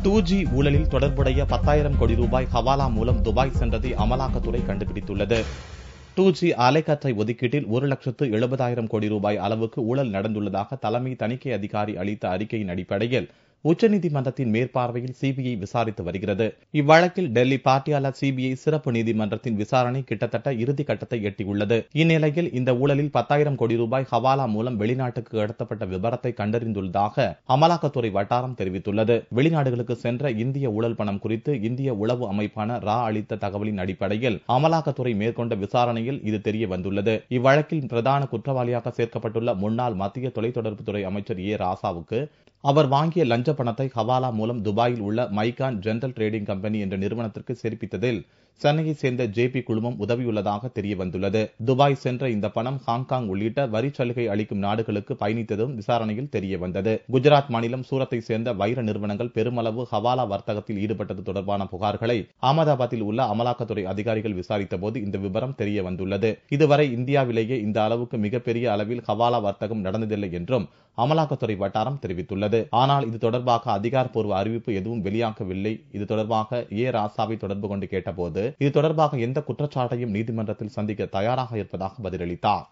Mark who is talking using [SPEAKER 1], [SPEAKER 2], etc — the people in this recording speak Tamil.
[SPEAKER 1] 2G ஊழலில் தொடர்புடைய 10,000 கோடி ரூபாய் ஹவாலா மூலம் துபாய் சென்றதை அமலாக்கத்துறை கண்டுபிடித்துள்ளது. 2G அலைக்கற்றை ஒதுக்கீட்டில் 1,70,000 கோடி ரூபாய் அளவுக்கு ஊழல் நடந்துள்ளதாக தலைமை தணிக்கை அதிகாரி அளித்த அறிக்கையின் அடிப்படையில் உச்சநீதிமன்றத்தின் மேற்பார்வையில் சிபிஐ விசாரித்து வருகிறது. இவ்வழக்கில் டெல்லி பாட்டியாலா சிபிஐ சிறப்பு நீதிமன்றத்தின் விசாரணை கிட்டத்தட்ட இறுதி கட்டத்தை எட்டியுள்ளது. இந்நிலையில் இந்த ஊழலில் 10,000 கோடி ரூபாய் ஹவாலா மூலம் வெளிநாட்டுக்கு கடத்தப்பட்ட விபரத்தை கண்டறிந்துள்ளதாக அமலாக்கத்துறை வட்டாரம் தெரிவித்துள்ளது. வெளிநாடுகளுக்கு சென்ற இந்திய ஊழல் பணம் குறித்து இந்திய உளவு அமைப்பான ரா அளித்த தகவலின் அடிப்படையில் அமலாக்கத்துறை மேற்கொண்ட விசாரணையில் இது தெரிய வந்துள்ளது. இவ்வழக்கில் பிரதான குற்றவாளியாக சேர்க்கப்பட்டுள்ள முன்னாள் மத்திய தொலைத்தொடர்புத்துறை அமைச்சர் ஏ ராசாவுக்கு அவர் வாங்கிய லஞ்ச பணத்தை ஹவாலா மூலம் துபாயில் உள்ள மைகான் ஜெனரல் டிரேடிங் கம்பெனி என்ற நிறுவனத்திற்கு சேர்ப்பித்ததில் சென்னையை சேர்ந்த ஜேபி குழுமம் உதவியுள்ளதாக தெரிய வந்துள்ளது. துபாய் சென்ற இந்த பணம் ஹாங்காங் உள்ளிட்ட வரி சலுகை அளிக்கும் நாடுகளுக்கு பயணித்ததும் விசாரணையில் தெரிய வந்தது. குஜராத் மாநிலம் சூரத்தை சேர்ந்த வைர நிறுவனங்கள் பெருமளவு ஹவாலா வர்த்தகத்தில் ஈடுபட்டது தொடர்பான புகார்களை அகமதாபாத்தில் உள்ள அமலாக்கத்துறை அதிகாரிகள் விசாரித்த போது இந்த விவரம் தெரிய வந்துள்ளது. இதுவரை இந்தியாவிலேயே இந்த அளவுக்கு மிகப்பெரிய அளவில் ஹவாலா வர்த்தகம் நடந்ததில்லை என்றும் அமலாக்கத்துறை வட்டாரம் தெரிவித்துள்ளது. ஆனால் இது தொடர்பாக அதிகாரப்பூர்வ அறிவிப்பு எதுவும் வெளியாகவில்லை. இது தொடர்பாக ஏ ராசாவை தொடர்பு கொண்டு கேட்டபோது இது தொடர்பாக எந்த குற்றச்சாட்டையும் நீதிமன்றத்தில் சந்திக்க தயாராக இருப்பதாக பதிலளித்தார்.